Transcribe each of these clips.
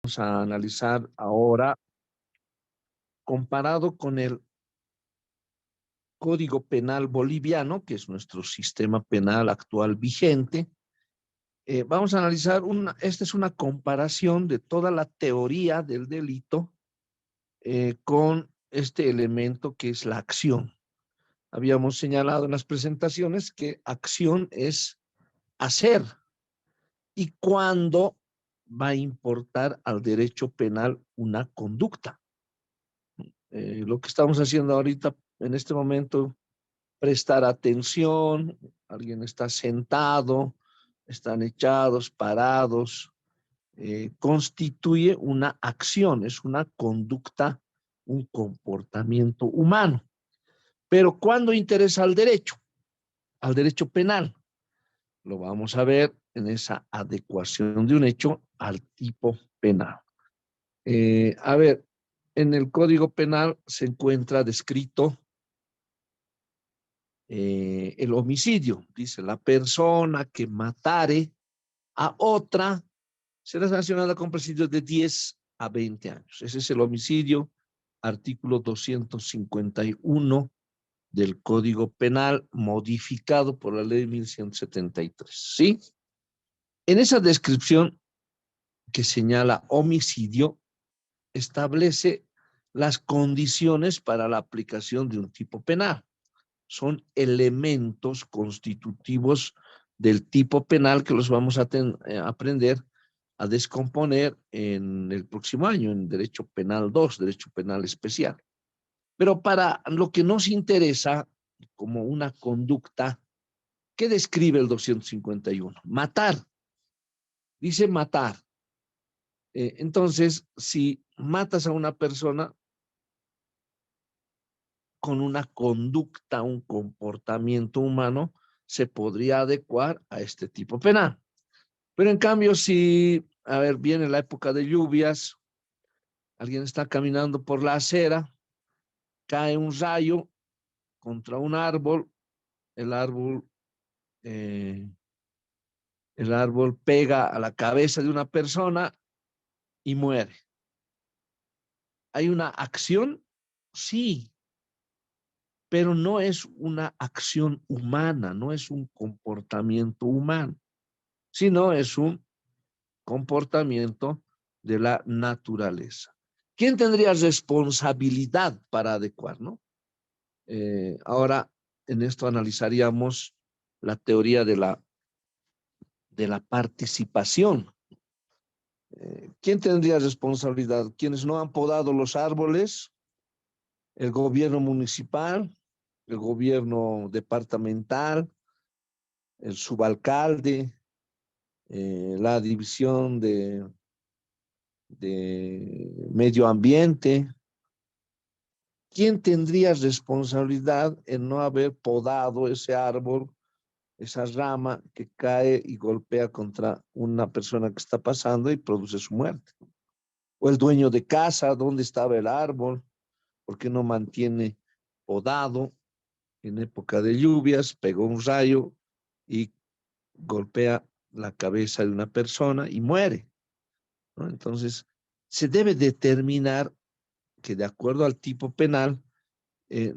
Vamos a analizar ahora, comparado con el Código Penal boliviano, que es nuestro sistema penal actual vigente. Vamos a analizar, esta es una comparación de toda la teoría del delito con este elemento que es la acción. Habíamos señalado en las presentaciones que acción es hacer y cuándo va a importar al derecho penal una conducta. Lo que estamos haciendo ahorita, en este momento, prestar atención, alguien está sentado, están echados, parados, constituye una acción, es una conducta, un comportamiento humano. Pero ¿cuándo interesa al derecho penal? Lo vamos a ver en esa adecuación de un hecho al tipo penal. A ver, en el Código Penal se encuentra descrito el homicidio. Dice, la persona que matare a otra será sancionada con presidio de 10 a 20 años. Ese es el homicidio, artículo 251 del Código Penal, modificado por la ley 1173. ¿Sí? En esa descripción que señala homicidio, establece las condiciones para la aplicación de un tipo penal. Son elementos constitutivos del tipo penal que los vamos a aprender a descomponer en el próximo año, en Derecho Penal 2, Derecho Penal Especial. Pero para lo que nos interesa como una conducta, ¿qué describe el 251? Matar. Dice matar. Entonces, si matas a una persona con una conducta, un comportamiento humano, se podría adecuar a este tipo penal. Pero en cambio, si, a ver, viene la época de lluvias, alguien está caminando por la acera, cae un rayo contra un árbol, el árbol, eh, el árbol pega a la cabeza de una persona y muere. ¿Hay una acción? Sí, pero no es una acción humana, no es un comportamiento humano, sino es un comportamiento de la naturaleza. ¿Quién tendría responsabilidad para adecuar, no? Ahora, en esto analizaríamos la teoría de la participación. ¿Quién tendría responsabilidad? ¿Quienes no han podado los árboles? ¿El gobierno municipal? ¿El gobierno departamental? ¿El subalcalde? ¿La división de medio ambiente? ¿Quién tendría responsabilidad en no haber podado ese árbol, esa rama que cae y golpea contra una persona que está pasando y produce su muerte? O el dueño de casa, ¿dónde estaba el árbol? ¿Por qué no mantiene podado? En época de lluvias, pegó un rayo y golpea la cabeza de una persona y muere, ¿no? Entonces, se debe determinar que de acuerdo al tipo penal, eh,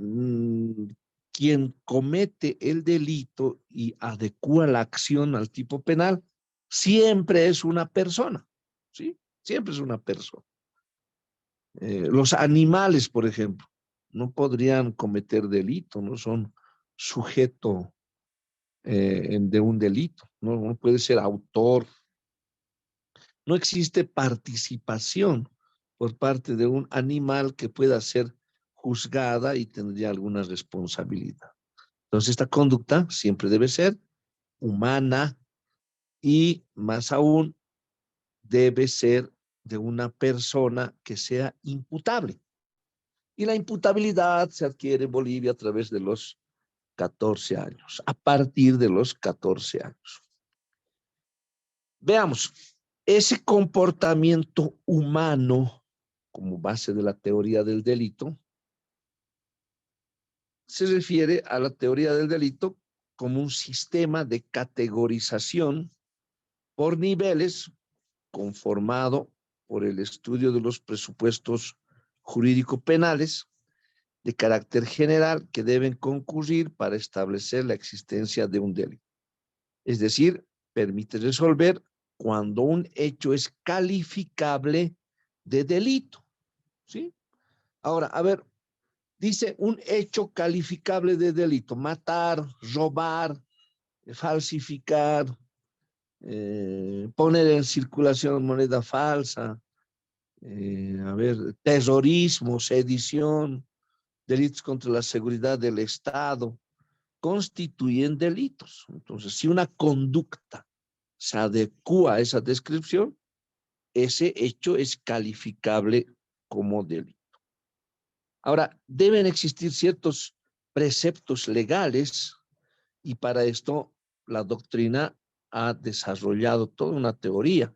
quien comete el delito y adecua la acción al tipo penal, siempre es una persona, ¿sí? Siempre es una persona. Los animales, por ejemplo, no podrían cometer delito, no son sujeto de un delito, no puede ser autor. No existe participación por parte de un animal que pueda ser juzgada y tendría alguna responsabilidad. Entonces, esta conducta siempre debe ser humana y más aún debe ser de una persona que sea imputable. Y la imputabilidad se adquiere en Bolivia a través de los 14 años, a partir de los 14 años. Veamos, ese comportamiento humano como base de la teoría del delito se refiere a la teoría del delito como un sistema de categorización por niveles conformado por el estudio de los presupuestos jurídico-penales de carácter general que deben concurrir para establecer la existencia de un delito. Es decir, permite resolver cuando un hecho es calificable de delito, ¿sí? Ahora, a ver, dice un hecho calificable de delito: matar, robar, falsificar, poner en circulación moneda falsa, a ver, terrorismo, sedición, delitos contra la seguridad del Estado, constituyen delitos. Entonces, si una conducta se adecua a esa descripción, ese hecho es calificable como delito. Ahora, deben existir ciertos preceptos legales y para esto la doctrina ha desarrollado toda una teoría,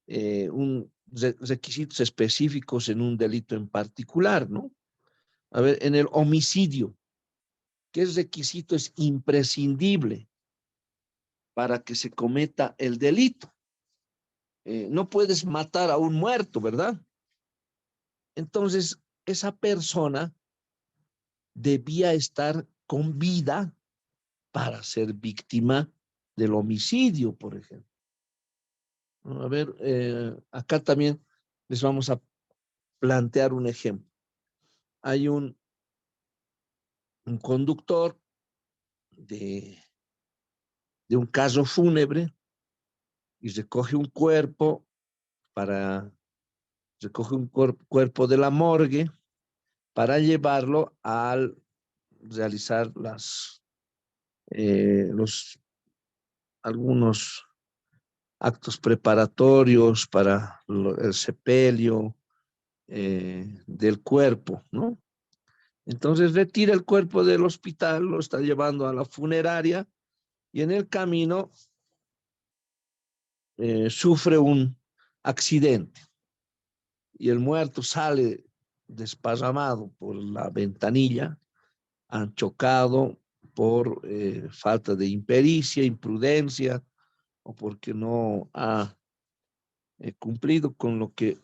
requisitos específicos en un delito en particular, ¿no? A ver, en el homicidio, ¿qué requisito es imprescindible para que se cometa el delito? No puedes matar a un muerto, ¿verdad? Entonces, esa persona debía estar con vida para ser víctima del homicidio, por ejemplo. A ver, acá también les vamos a plantear un ejemplo. Hay un conductor de un carro fúnebre y recoge un cuerpo recoge un cuerpo de la morgue para llevarlo al realizar algunos actos preparatorios para el sepelio del cuerpo, ¿no? Entonces retira el cuerpo del hospital, lo está llevando a la funeraria y en el camino sufre un accidente y el muerto sale desparramado por la ventanilla, han chocado por falta de impericia, imprudencia o porque no ha cumplido con lo que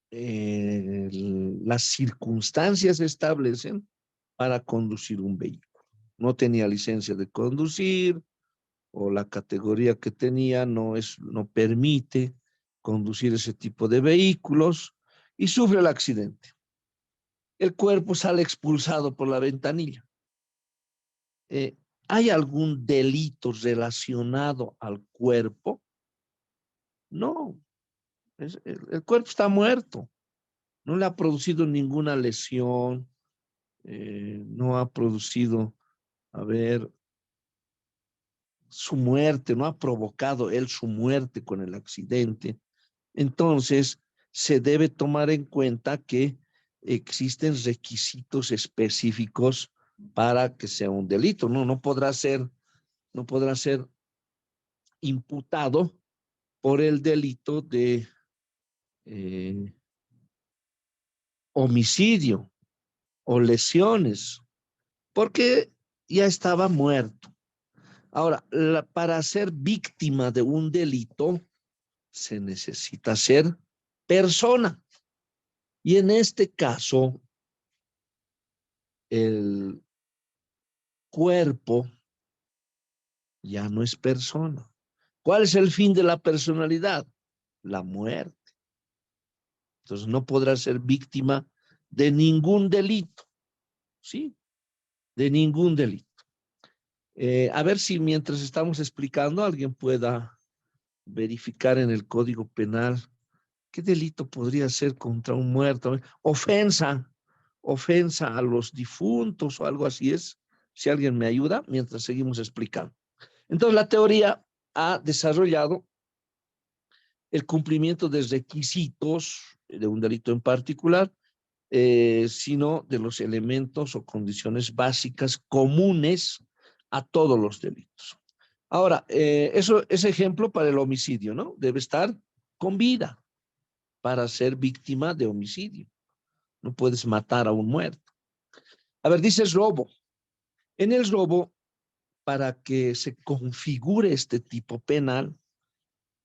las circunstancias establecen para conducir un vehículo. No tenía licencia de conducir o la categoría que tenía no permite conducir ese tipo de vehículos y sufre el accidente. El cuerpo sale expulsado por la ventanilla. ¿Hay algún delito relacionado al cuerpo? No, el cuerpo está muerto. No le ha producido ninguna lesión, no ha producido, a ver, su muerte, no ha provocado él su muerte con el accidente. Entonces, se debe tomar en cuenta que existen requisitos específicos para que sea un delito. No podrá ser imputado por el delito de homicidio o lesiones, porque ya estaba muerto. Ahora, para ser víctima de un delito se necesita ser persona. Y en este caso, el cuerpo ya no es persona. ¿Cuál es el fin de la personalidad? La muerte. Entonces no podrá ser víctima de ningún delito, ¿sí? De ningún delito. A ver si mientras estamos explicando alguien pueda verificar en el Código Penal qué delito podría ser contra un muerto. Ofensa a los difuntos o algo así es. Si alguien me ayuda mientras seguimos explicando. Entonces la teoría ha desarrollado el cumplimiento de requisitos de un delito en particular, sino de los elementos o condiciones básicas comunes a todos los delitos. Ahora, eso es ejemplo para el homicidio, ¿no? Debe estar con vida para ser víctima de homicidio. No puedes matar a un muerto. A ver, dices robo. En el robo, para que se configure este tipo penal,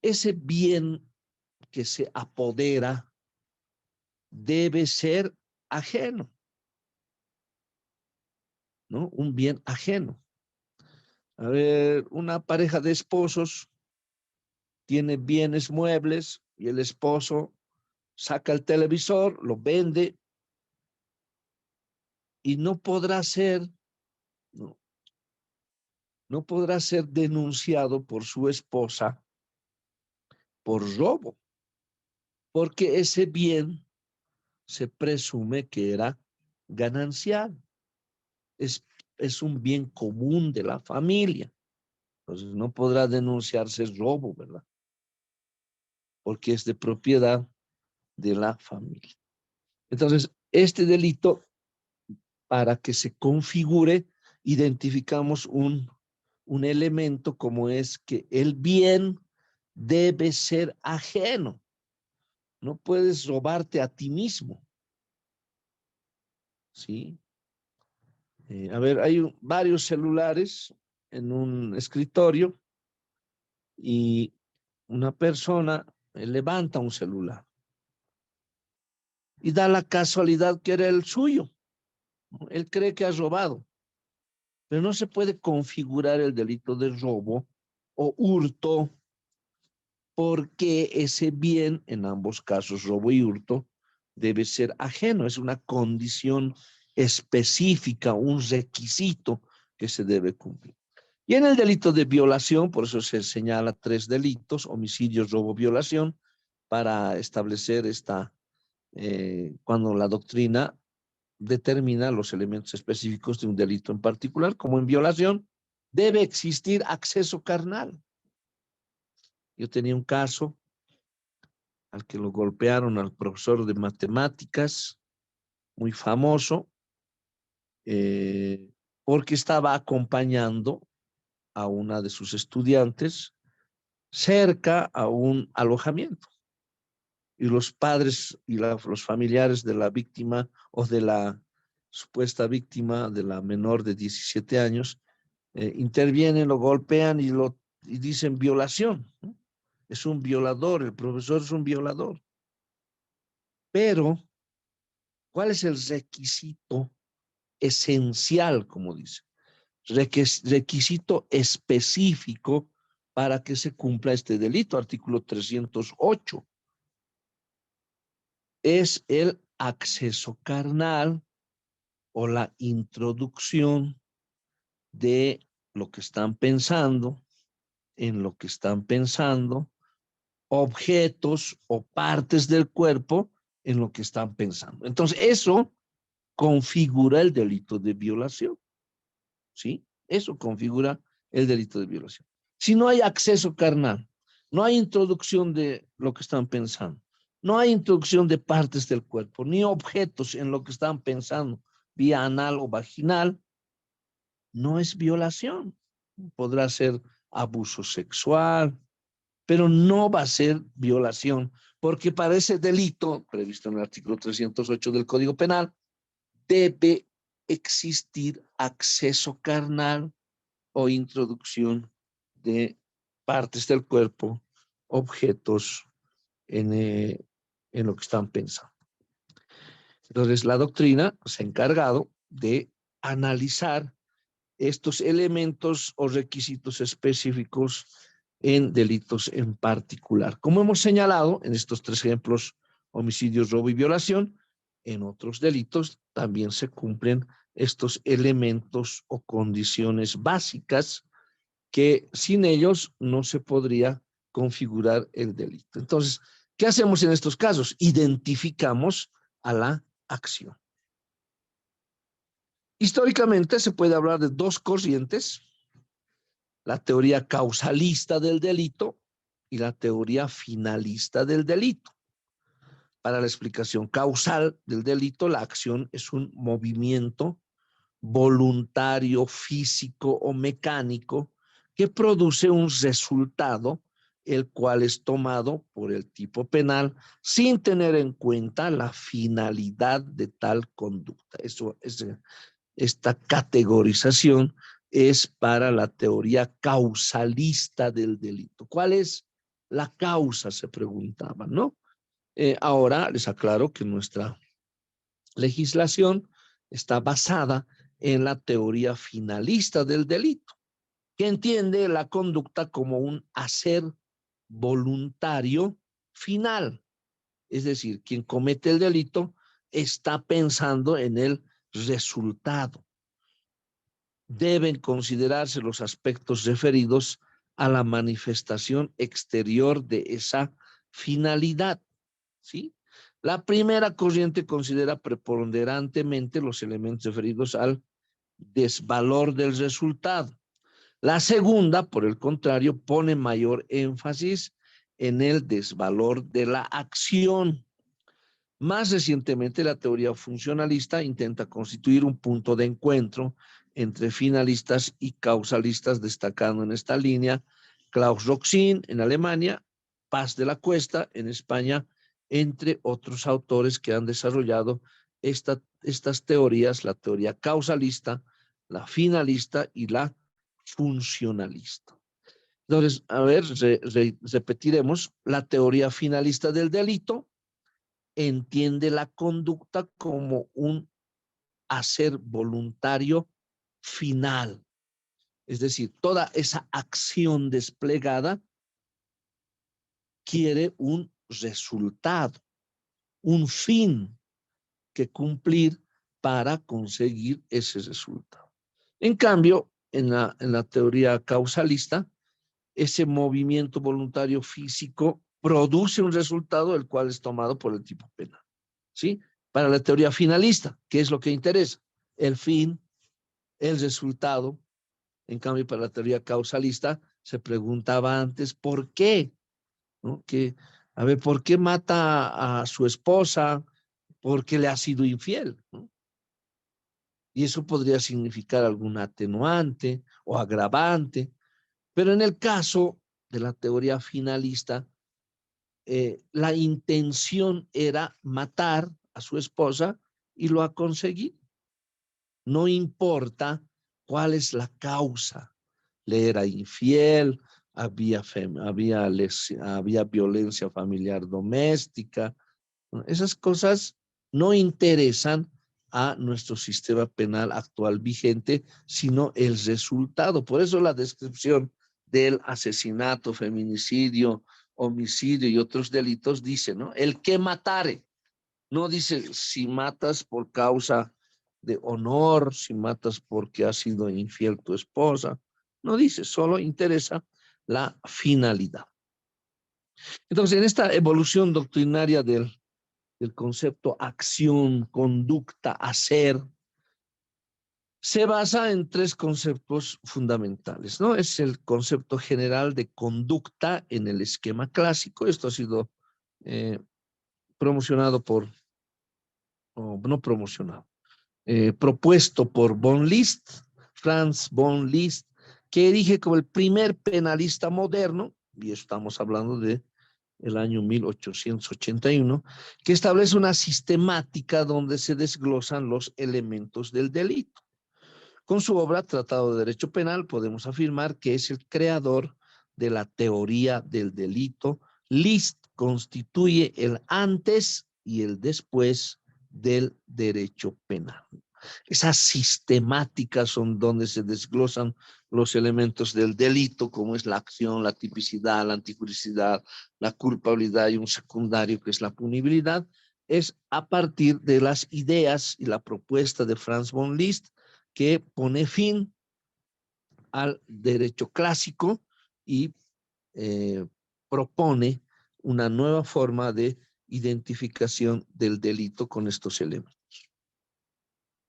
ese bien que se apodera debe ser ajeno, ¿no? Un bien ajeno. A ver, una pareja de esposos tiene bienes muebles y el esposo saca el televisor, lo vende y no podrá ser, no, no podrá ser denunciado por su esposa por robo, porque ese bien se presume que era ganancial. Es, es un bien común de la familia. Entonces no podrá denunciarse robo, ¿verdad? Porque es de propiedad de la familia. Entonces, este delito, para que se configure, identificamos un elemento como es que el bien debe ser ajeno. No puedes robarte a ti mismo, ¿sí? A ver, hay varios celulares en un escritorio y una persona levanta un celular y da la casualidad que era el suyo, ¿no? Él cree que ha robado, pero no se puede configurar el delito de robo o hurto porque ese bien, en ambos casos, robo y hurto, debe ser ajeno, es una condición específica, un requisito que se debe cumplir. Y en el delito de violación, por eso se señala 3 delitos, homicidio, robo, violación, para establecer cuando la doctrina determina los elementos específicos de un delito en particular, como en violación, debe existir acceso carnal. Yo tenía un caso al que lo golpearon al profesor de matemáticas, muy famoso, porque estaba acompañando a una de sus estudiantes cerca a un alojamiento. Y los padres y los familiares de la víctima o de la supuesta víctima de la menor de 17 años intervienen, lo golpean y dicen violación, ¿no? Es un violador, el profesor es un violador. Pero, ¿cuál es el requisito esencial, como dice? Requisito específico para que se cumpla este delito, artículo 308. Es el acceso carnal o la introducción de lo que están pensando, en lo que están pensando, objetos o partes del cuerpo en lo que están pensando. Entonces, eso configura el delito de violación, ¿sí? Eso configura el delito de violación. Si no hay acceso carnal, no hay introducción de lo que están pensando, no hay introducción de partes del cuerpo, ni objetos en lo que están pensando, vía anal o vaginal, no es violación. Podrá ser abuso sexual, pero no va a ser violación, porque para ese delito, previsto en el artículo 308 del Código Penal, debe existir acceso carnal o introducción de partes del cuerpo, objetos en lo que están pensando. Entonces, la doctrina se ha encargado de analizar estos elementos o requisitos específicos en delitos en particular. Como hemos señalado en estos 3 ejemplos, homicidio, robo y violación, en otros delitos también se cumplen estos elementos o condiciones básicas que sin ellos no se podría configurar el delito. Entonces, ¿qué hacemos en estos casos? Identificamos a la acción. Históricamente se puede hablar de 2 corrientes: la teoría causalista del delito y la teoría finalista del delito. Para la explicación causal del delito, la acción es un movimiento voluntario, físico o mecánico que produce un resultado, el cual es tomado por el tipo penal sin tener en cuenta la finalidad de tal conducta. Esta categorización es para la teoría causalista del delito. ¿Cuál es la causa, se preguntaban, ¿no? Ahora les aclaro que nuestra legislación está basada en la teoría finalista del delito, que entiende la conducta como un hacer voluntario final. Es decir, quien comete el delito está pensando en el resultado. Deben considerarse los aspectos referidos a la manifestación exterior de esa finalidad, ¿sí? La primera corriente considera preponderantemente los elementos referidos al desvalor del resultado. La segunda, por el contrario, pone mayor énfasis en el desvalor de la acción. Más recientemente, la teoría funcionalista intenta constituir un punto de encuentro entre finalistas y causalistas, destacando en esta línea Klaus Roxin en Alemania, Paz de la Cuesta en España, entre otros autores que han desarrollado estas teorías, la teoría causalista, la finalista y la funcionalista. Entonces, a ver, repetiremos, la teoría finalista del delito entiende la conducta como un hacer voluntario final. Es decir, toda esa acción desplegada quiere un resultado, un fin que cumplir para conseguir ese resultado. En cambio, en la teoría causalista, ese movimiento voluntario físico produce un resultado el cual es tomado por el tipo penal, ¿sí? Para la teoría finalista, ¿qué es lo que interesa? El fin, el resultado. En cambio, para la teoría causalista, se preguntaba antes, ¿por qué? ¿No? Que, a ver, ¿por qué mata a su esposa? Porque le ha sido infiel, ¿no? Y eso podría significar algún atenuante o agravante. Pero en el caso de la teoría finalista, la intención era matar a su esposa y lo ha conseguido. No importa cuál es la causa. Le era infiel, había violencia familiar doméstica. Esas cosas no interesan a nuestro sistema penal actual vigente, sino el resultado. Por eso la descripción del asesinato, feminicidio, homicidio y otros delitos dice, ¿no? El que matare. No dice si matas por causa de honor, si matas porque has sido infiel tu esposa. No dice, solo interesa la finalidad. Entonces, en esta evolución doctrinaria del concepto acción, conducta, hacer, se basa en tres conceptos fundamentales, ¿no? Es el concepto general de conducta en el esquema clásico. Esto ha sido promocionado no promocionado, propuesto por von Liszt, Franz von Liszt, que erige como el primer penalista moderno, y estamos hablando de el año 1881, que establece una sistemática donde se desglosan los elementos del delito. Con su obra Tratado de Derecho Penal podemos afirmar que es el creador de la teoría del delito. Liszt constituye el antes y el después del derecho penal. Esas sistemáticas son donde se desglosan los elementos del delito, como es la acción, la tipicidad, la antijuricidad, la culpabilidad y un secundario que es la punibilidad. Es a partir de las ideas y la propuesta de Franz von Liszt que pone fin al derecho clásico y propone una nueva forma de identificación del delito con estos elementos.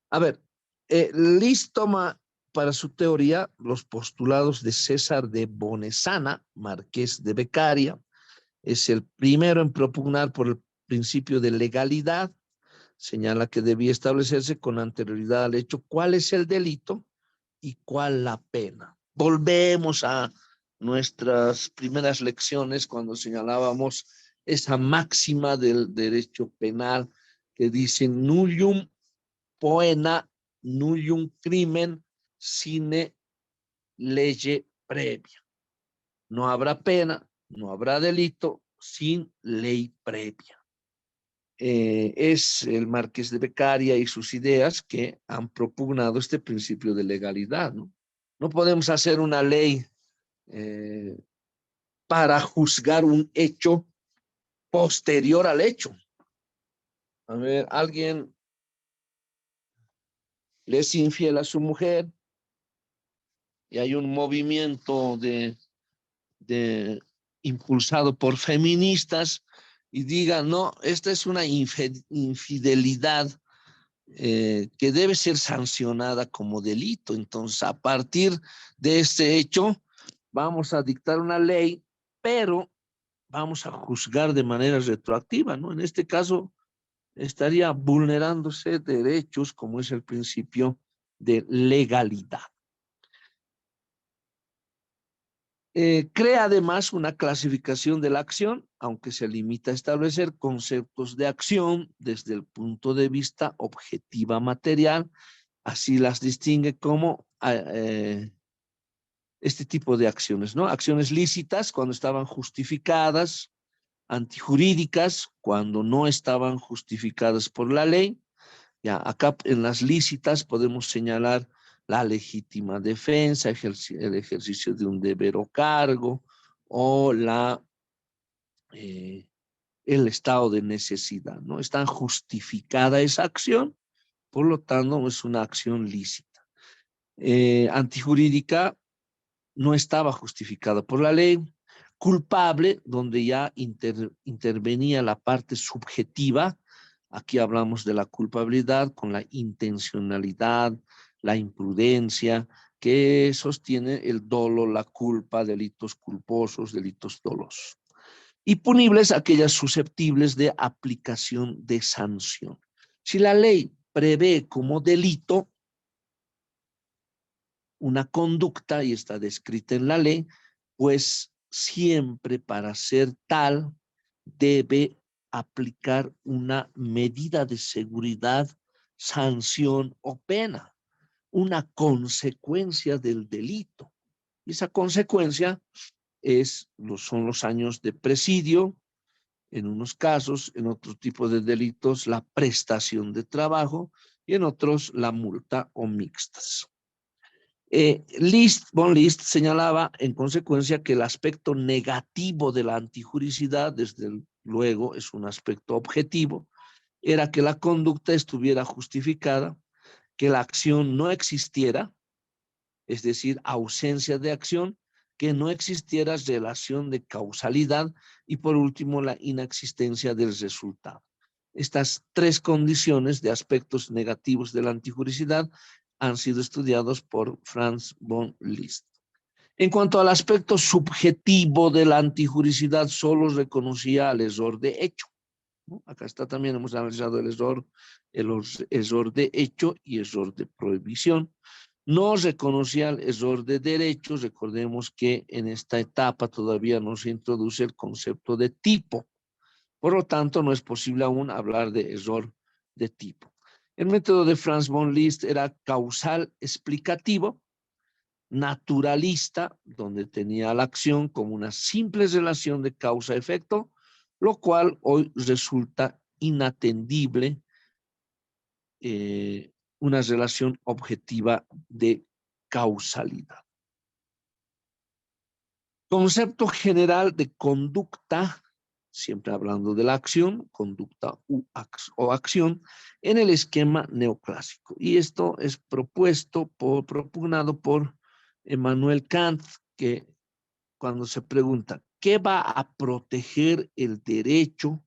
A ver, Liszt toma para su teoría los postulados de César de Bonesana, marqués de Beccaria. Es el primero en propugnar por el principio de legalidad. Señala que debía establecerse con anterioridad al hecho cuál es el delito y cuál la pena. Volvemos a nuestras primeras lecciones cuando señalábamos esa máxima del derecho penal que dice nullium poena, nullium crimen sine lege previa. No habrá pena, no habrá delito sin ley previa. Es el Marqués de Beccaria y sus ideas que han propugnado este principio de legalidad, ¿no? No podemos hacer una ley para juzgar un hecho posterior al hecho. A ver, alguien le es infiel a su mujer y hay un movimiento impulsado por feministas y diga, no, esta es una infidelidad que debe ser sancionada como delito. Entonces, a partir de este hecho, vamos a dictar una ley, pero vamos a juzgar de manera retroactiva, ¿no? En este caso, estaría vulnerándose derechos como es el principio de legalidad. Crea además una clasificación de la acción, aunque se limita a establecer conceptos de acción desde el punto de vista objetiva material, así las distingue como este tipo de acciones, ¿no? Acciones lícitas cuando estaban justificadas, antijurídicas cuando no estaban justificadas por la ley. Ya, acá en las lícitas podemos señalar la legítima defensa, el ejercicio de un deber o cargo, o el estado de necesidad, ¿no? Está justificada esa acción, por lo tanto es una acción lícita. Antijurídica no estaba justificada por la ley. Culpable, donde ya intervenía la parte subjetiva. Aquí hablamos de la culpabilidad con la intencionalidad, la imprudencia, que sostiene el dolo, la culpa, delitos culposos, delitos dolosos. Y punibles aquellas susceptibles de aplicación de sanción. Si la ley prevé como delito una conducta y está descrita en la ley, pues siempre para ser tal debe aplicar una medida de seguridad, sanción o pena, una consecuencia del delito. Y esa consecuencia son los años de presidio, en unos casos, en otro tipo de delitos, la prestación de trabajo y en otros la multa o mixtas. Von List señalaba en consecuencia que el aspecto negativo de la antijuricidad, desde luego es un aspecto objetivo, era que la conducta estuviera justificada, que la acción no existiera, es decir, ausencia de acción, que no existiera relación de causalidad y por último la inexistencia del resultado. Estas tres condiciones de aspectos negativos de la antijuricidad han sido estudiados por Franz von Liszt. En cuanto al aspecto subjetivo de la antijuricidad, solo reconocía al error de hecho, ¿no? Acá está también, hemos analizado el error de hecho y error de prohibición. No reconocía el error de derecho. Recordemos que en esta etapa todavía no se introduce el concepto de tipo. Por lo tanto, no es posible aún hablar de error de tipo. El método de Franz von Liszt era causal explicativo, naturalista, donde tenía la acción como una simple relación de causa-efecto, lo cual hoy resulta inatendible, una relación objetiva de causalidad. Concepto general de conducta, siempre hablando de la acción, conducta o acción, en el esquema neoclásico. Y esto es propugnado por Emmanuel Kant, que cuando se pregunta, ¿qué va a proteger el derecho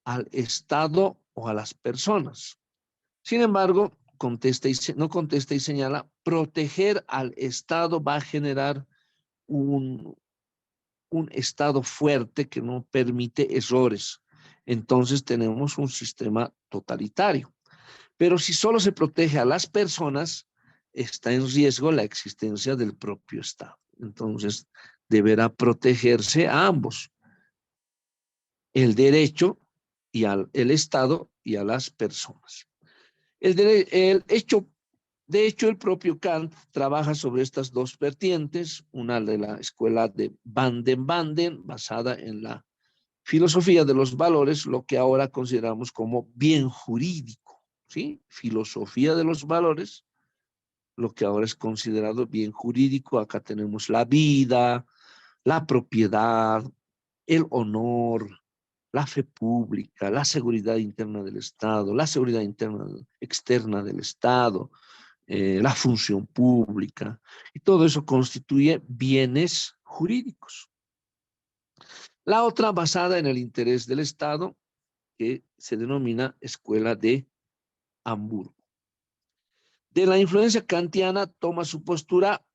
al Estado o a las personas? Sin embargo, no contesta y señala, proteger al Estado va a generar un Estado fuerte que no permite errores. Entonces tenemos un sistema totalitario. Pero si solo se protege a las personas, está en riesgo la existencia del propio Estado. Entonces deberá protegerse a ambos, el derecho y el Estado y a las personas. El hecho De hecho, el propio Kant trabaja sobre estas dos vertientes, una de la escuela de Baden-Baden, basada en la filosofía de los valores, lo que ahora consideramos como bien jurídico, ¿sí? Filosofía de los valores, lo que ahora es considerado bien jurídico. Acá tenemos la vida, la propiedad, el honor, la fe pública, la seguridad interna del Estado, la seguridad interna externa del Estado, la función pública, y todo eso constituye bienes jurídicos. La otra basada en el interés del Estado, que se denomina Escuela de Hamburgo. De la influencia kantiana toma su postura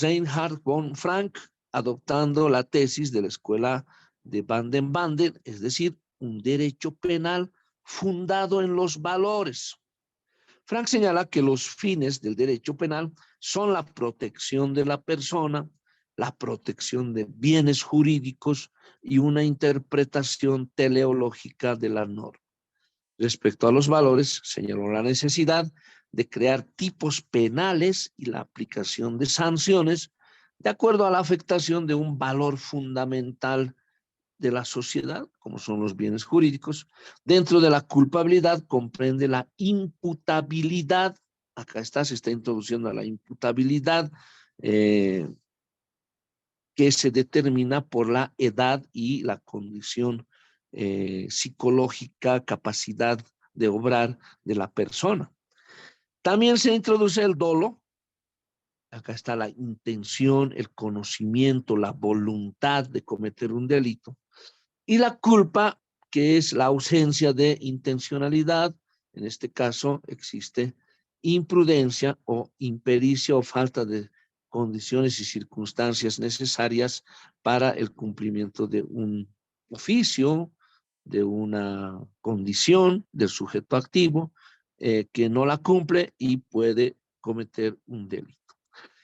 Reinhard von Frank, adoptando la tesis de la Escuela de Baden-Baden, es decir, un derecho penal fundado en los valores. Frank señala que los fines del derecho penal son la protección de la persona, la protección de bienes jurídicos y una interpretación teleológica de la norma. Respecto a los valores, señaló la necesidad de crear tipos penales y la aplicación de sanciones de acuerdo a la afectación de un valor fundamental de la sociedad, como son los bienes jurídicos. Dentro de la culpabilidad comprende la imputabilidad. Acá se está introduciendo a la imputabilidad, que se determina por la edad y la condición psicológica, capacidad de obrar de la persona. También se introduce el dolo. Acá está la intención, el conocimiento, la voluntad de cometer un delito. Y la culpa, que es la ausencia de intencionalidad. En este caso existe imprudencia o impericia o falta de condiciones y circunstancias necesarias para el cumplimiento de un oficio, de una condición del sujeto activo, que no la cumple y puede cometer un delito.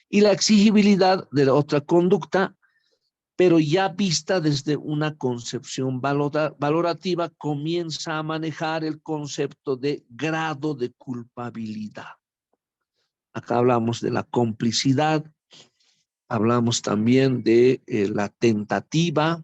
Y la exigibilidad de la otra conducta, pero ya vista desde una concepción valorativa, comienza a manejar el concepto de grado de culpabilidad. Acá hablamos de la complicidad, hablamos también de la tentativa,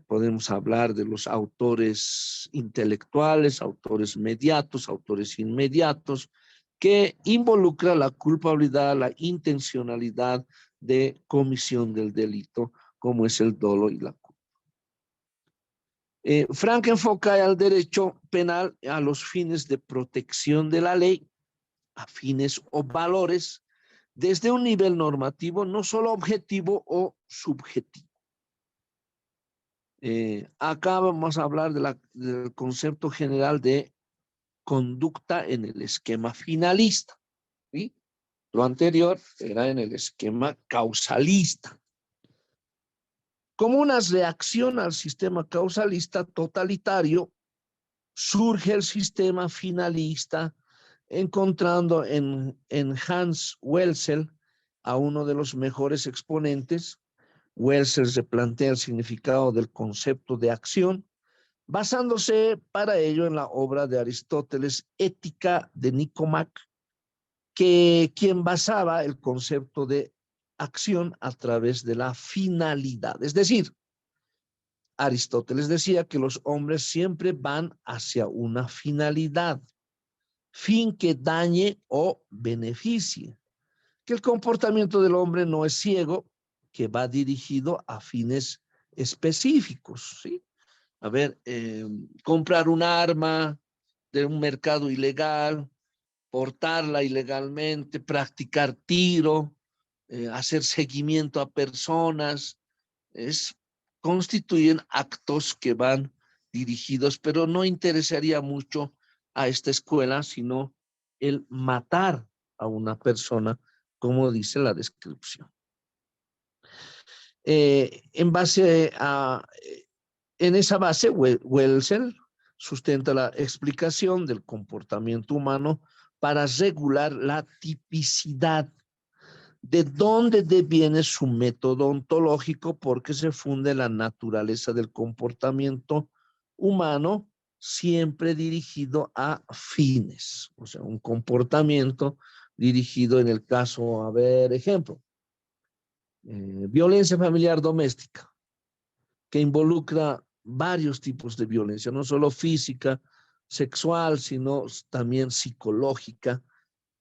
podemos hablar de los autores intelectuales, autores mediatos, autores inmediatos, que involucra la culpabilidad, la intencionalidad de comisión del delito, como es el dolo y la culpa. Frank enfoca al derecho penal a los fines de protección de la ley, a fines o valores, desde un nivel normativo, no solo objetivo o subjetivo. Acá vamos a hablar del concepto general de conducta en el esquema finalista, ¿sí? Lo anterior era en el esquema causalista. Como una reacción al sistema causalista totalitario, surge el sistema finalista, encontrando en Hans Welzel a uno de los mejores exponentes. Welzel replantea el significado del concepto de acción, basándose para ello en la obra de Aristóteles, Ética de Nicomac, quien basaba el concepto de acción a través de la finalidad. Es decir, Aristóteles decía que los hombres siempre van hacia una finalidad, fin que dañe o beneficie, que el comportamiento del hombre no es ciego, que va dirigido a fines específicos, ¿sí? A ver, comprar un arma de un mercado ilegal, portarla ilegalmente, practicar tiro, hacer seguimiento a personas, constituyen actos que van dirigidos, pero no interesaría mucho a esta escuela, sino el matar a una persona, como dice la descripción. En esa base, Welzel sustenta la explicación del comportamiento humano para regular la tipicidad, de dónde deviene su método ontológico, porque se funde la naturaleza del comportamiento humano siempre dirigido a fines, o sea, un comportamiento dirigido en el caso, a ver, ejemplo, violencia familiar doméstica, que involucra varios tipos de violencia, no solo física, sexual, sino también psicológica,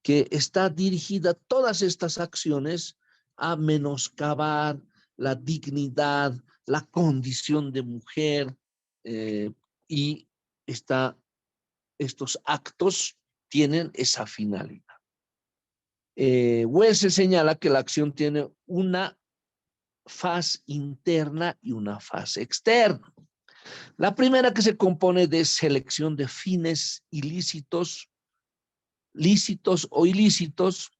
que está dirigida todas estas acciones a menoscabar la dignidad, la condición de mujer, y estos actos tienen esa finalidad. Wells señala que la acción tiene una faz interna y una faz externa. La primera, que se compone de selección de fines ilícitos, lícitos o ilícitos,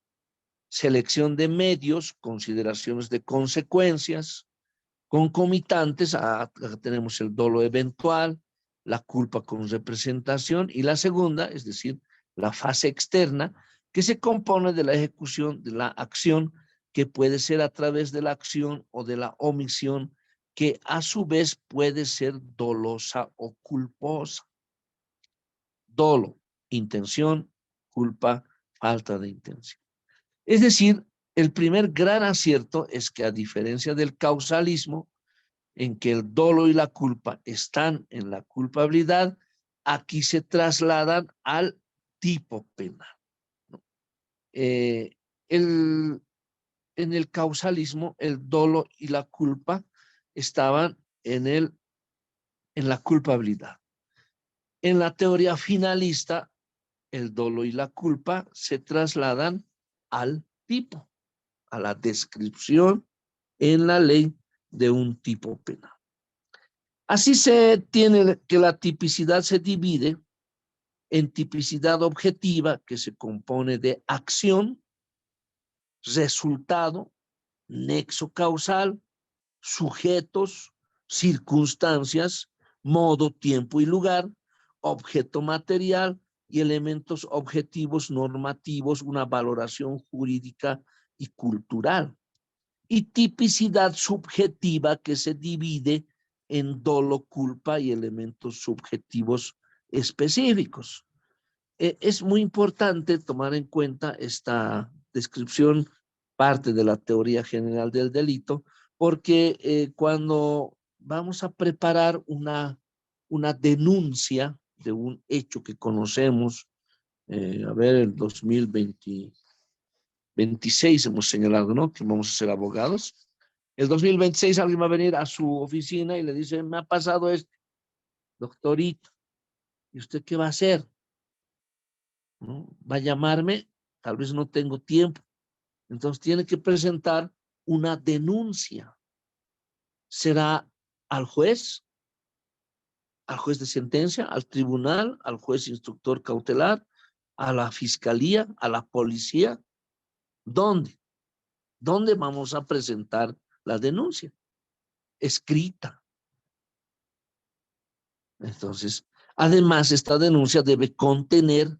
selección de medios, consideraciones de consecuencias, concomitantes, tenemos el dolo eventual, la culpa con representación, y la segunda, es decir, la fase externa, que se compone de la ejecución de la acción, que puede ser a través de la acción o de la omisión, que a su vez puede ser dolosa o culposa. Dolo, intención; culpa, falta de intención. Es decir, el primer gran acierto es que, a diferencia del causalismo, en que el dolo y la culpa están en la culpabilidad, aquí se trasladan al tipo penal, ¿no? Eh, el, en el causalismo, el dolo y la culpa estaban en la culpabilidad. En la teoría finalista, el dolo y la culpa se trasladan al tipo, a la descripción en la ley de un tipo penal. Así se tiene que la tipicidad se divide en tipicidad objetiva, que se compone de acción, resultado, nexo causal, sujetos, circunstancias, modo, tiempo y lugar, objeto material y elementos objetivos normativos, una valoración jurídica y cultural. Y tipicidad subjetiva, que se divide en dolo, culpa y elementos subjetivos específicos. Es muy importante tomar en cuenta esta descripción, parte de la teoría general del delito, porque cuando vamos a preparar una denuncia de un hecho que conocemos, a ver, el 2026 hemos señalado, ¿no?, que vamos a ser abogados. El 2026 alguien va a venir a su oficina y le dice: me ha pasado esto, doctorito, ¿y usted qué va a hacer? ¿No? Va a llamarme, tal vez no tengo tiempo. Entonces tiene que presentar una denuncia. ¿Será al juez de sentencia, al tribunal, al juez instructor cautelar, a la fiscalía, a la policía? ¿Dónde? ¿Dónde vamos a presentar la denuncia? Escrita. Entonces, además, esta denuncia debe contener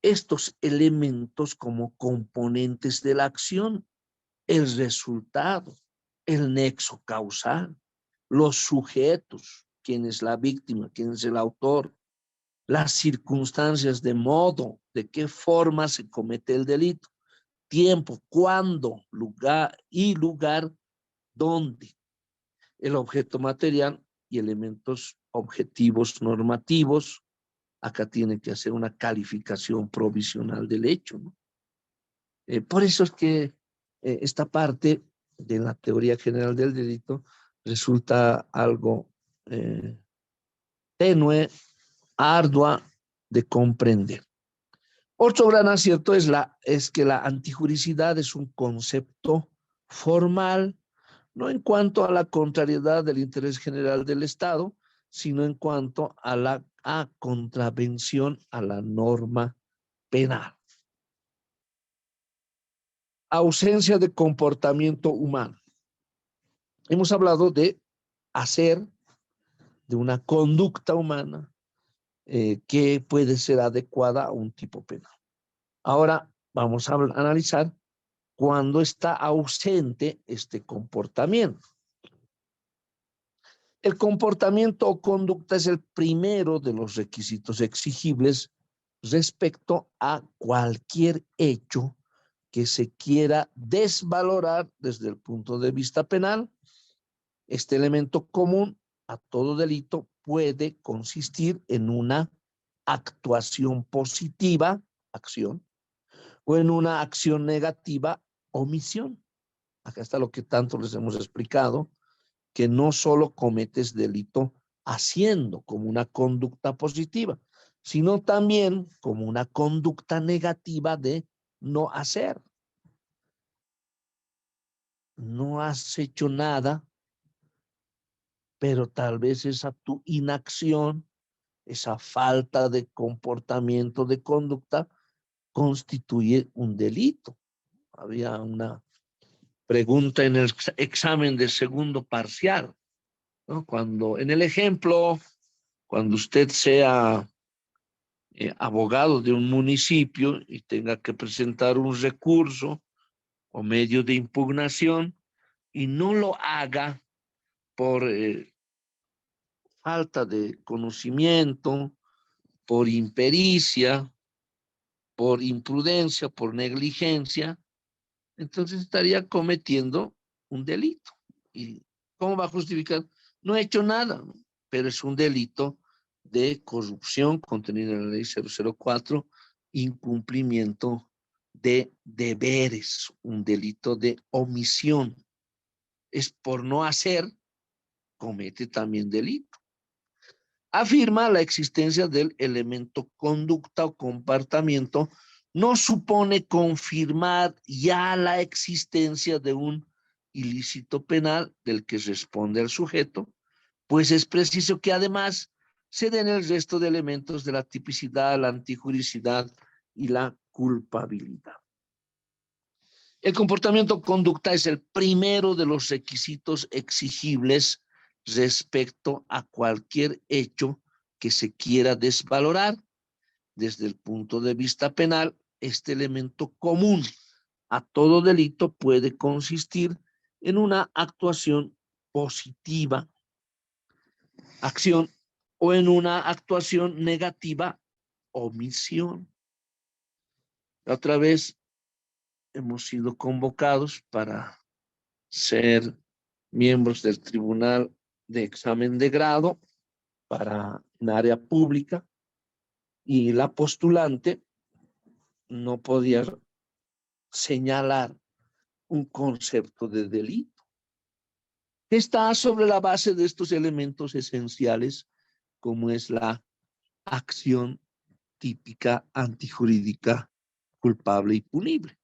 estos elementos como componentes de la acción: el resultado, el nexo causal, los sujetos, quién es la víctima, quién es el autor, las circunstancias de modo, de qué forma se comete el delito, tiempo, cuándo, lugar y lugar, dónde, el objeto material y elementos objetivos normativos. Acá tiene que hacer una calificación provisional del hecho, ¿no? Por eso es que esta parte de la teoría general del delito resulta algo tenue, ardua de comprender. Otro gran acierto es que la antijuricidad es un concepto formal, no en cuanto a la contrariedad del interés general del Estado, sino en cuanto a la contravención a la norma penal. Ausencia de comportamiento humano. Hemos hablado de hacer, de una conducta humana que puede ser adecuada a un tipo penal. Ahora vamos a analizar cuándo está ausente este comportamiento. El comportamiento o conducta es el primero de los requisitos exigibles respecto a cualquier hecho que se quiera desvalorar desde el punto de vista penal. Este elemento común a todo delito puede consistir en una actuación positiva, acción, o en una acción negativa, omisión. Acá está lo que tanto les hemos explicado, que no solo cometes delito haciendo como una conducta positiva, sino también como una conducta negativa de no hacer. No has hecho nada, pero tal vez esa tu inacción, esa falta de comportamiento, de conducta, constituye un delito. Había una pregunta en el examen de segundo parcial, ¿no? Cuando, en el ejemplo, cuando usted sea abogado de un municipio y tenga que presentar un recurso o medio de impugnación y no lo haga por falta de conocimiento, por impericia, por imprudencia, por negligencia, entonces estaría cometiendo un delito. ¿Y cómo va a justificar? No he hecho nada, ¿no? Pero es un delito de corrupción contenido en la ley 004, incumplimiento de deberes, un delito de omisión. Es por no hacer, comete también delito. Afirma la existencia del elemento conducta o comportamiento no supone confirmar ya la existencia de un ilícito penal del que responde el sujeto, pues es preciso que además se den el resto de elementos de la tipicidad, la antijuricidad y la culpabilidad. El comportamiento o conducta es el primero de los requisitos exigibles respecto a cualquier hecho que se quiera desvalorar. Desde el punto de vista penal, este elemento común a todo delito puede consistir en una actuación positiva, acción, o en una actuación negativa, omisión. La otra vez hemos sido convocados para ser miembros del Tribunal de Examen de Grado para un área pública y la postulante no podía señalar un concepto de delito. Está sobre la base de estos elementos esenciales, como es la acción típica antijurídica culpable y punible.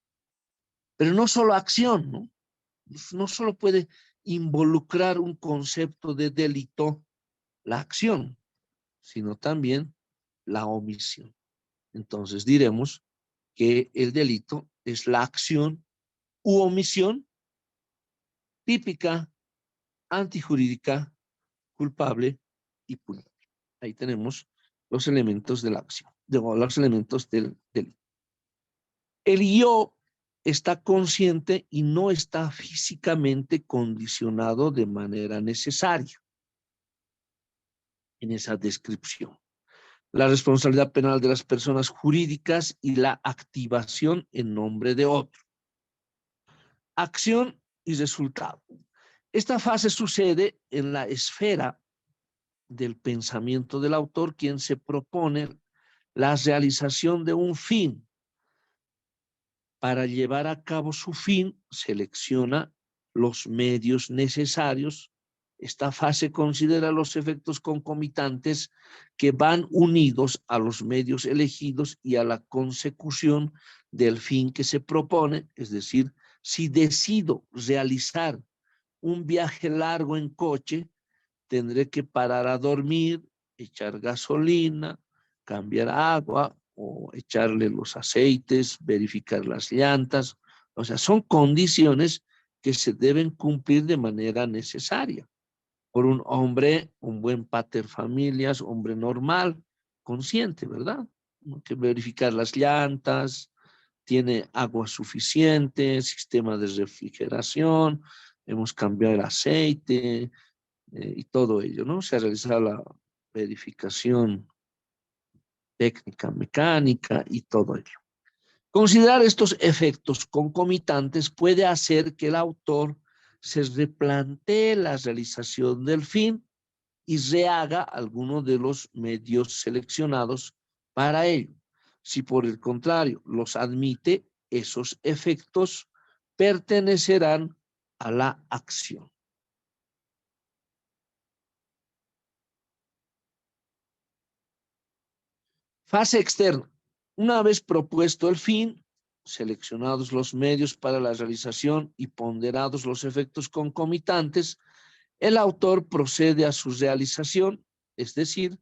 Pero no solo acción, ¿no? No solo puede involucrar un concepto de delito la acción, sino también la omisión. Entonces diremos que el delito es la acción u omisión típica, antijurídica, culpable y punible. Ahí tenemos los elementos de la acción, los elementos del delito. El yo está consciente y no está físicamente condicionado de manera necesaria en esa descripción. La responsabilidad penal de las personas jurídicas y la activación en nombre de otro. Acción y resultado. Esta fase sucede en la esfera del pensamiento del autor, quien se propone la realización de un fin. Para llevar a cabo su fin, selecciona los medios necesarios. Esta fase considera los efectos concomitantes que van unidos a los medios elegidos y a la consecución del fin que se propone. Es decir, si decido realizar un viaje largo en coche, tendré que parar a dormir, echar gasolina, cambiar agua o echarle los aceites, verificar las llantas. O sea, son condiciones que se deben cumplir de manera necesaria por un hombre, un buen pater familias, hombre normal, consciente, ¿verdad? Hay que verificar las llantas, tiene agua suficiente, sistema de refrigeración, hemos cambiado el aceite, y todo ello, ¿no? Se ha realizado la verificación técnica, mecánica y todo ello. Considerar estos efectos concomitantes puede hacer que el autor se replantee la realización del fin y rehaga algunos de los medios seleccionados para ello. Si por el contrario los admite, esos efectos pertenecerán a la acción. Fase externa. Una vez propuesto el fin, seleccionados los medios para la realización y ponderados los efectos concomitantes, el autor procede a su realización, es decir,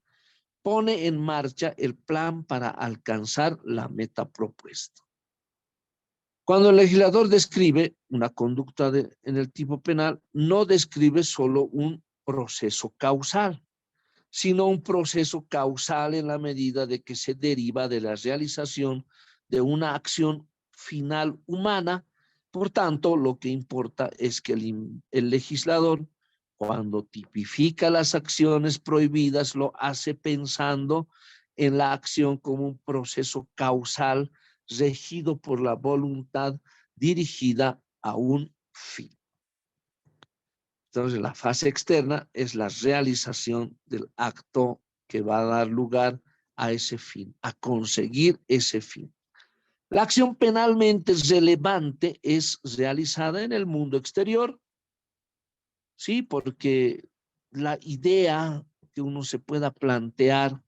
pone en marcha el plan para alcanzar la meta propuesta. Cuando el legislador describe una conducta en el tipo penal, no describe solo un proceso causal, sino un proceso causal en la medida de que se deriva de la realización de una acción final humana. Por tanto, lo que importa es que el legislador, cuando tipifica las acciones prohibidas, lo hace pensando en la acción como un proceso causal regido por la voluntad dirigida a un fin. Entonces, la fase externa es la realización del acto que va a dar lugar a ese fin, a conseguir ese fin. La acción penalmente relevante es realizada en el mundo exterior, ¿sí? Porque la idea que uno se pueda plantear,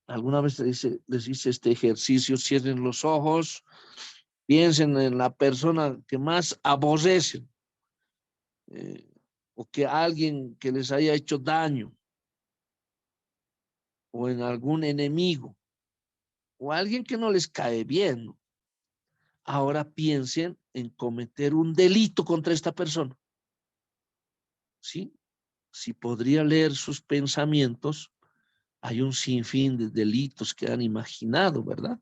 alguna vez les hice este ejercicio, cierren los ojos, piensen en la persona que más aborrecen, o que alguien que les haya hecho daño, o en algún enemigo, o alguien que no les cae bien, ¿no? Ahora piensen en cometer un delito contra esta persona, ¿sí? Si podría leer sus pensamientos, hay un sinfín de delitos que han imaginado, ¿verdad?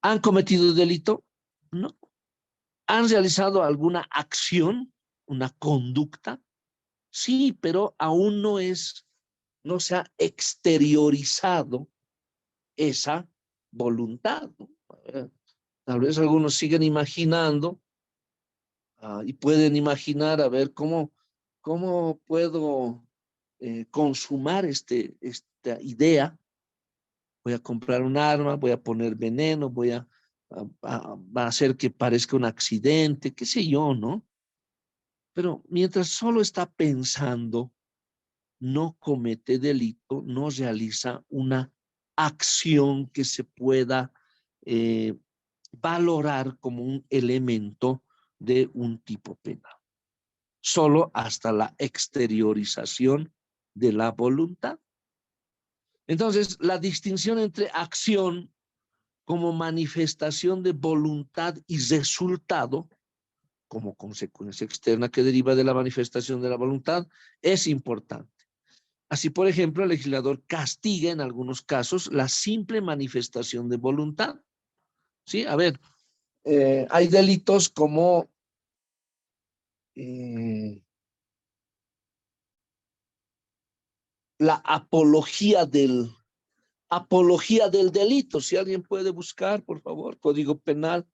¿Han cometido delito? No. ¿Han realizado alguna acción, una conducta? Sí, pero aún no se ha exteriorizado esa voluntad, ¿no? Tal vez algunos siguen imaginando y pueden imaginar a ver cómo puedo consumar esta idea. Voy a comprar un arma, voy a poner veneno, va a hacer que parezca un accidente, qué sé yo, ¿no? Pero mientras solo está pensando, no comete delito, no realiza una acción que se pueda eh, valorar como un elemento de un tipo penal. Solo hasta la exteriorización de la voluntad. Entonces, la distinción entre acción como manifestación de voluntad y resultado, como consecuencia externa que deriva de la manifestación de la voluntad, es importante. Así, por ejemplo, el legislador castiga en algunos casos la simple manifestación de voluntad. ¿Sí? A ver, hay delitos como la apología del delito. Si alguien puede buscar, por favor, Código Penal,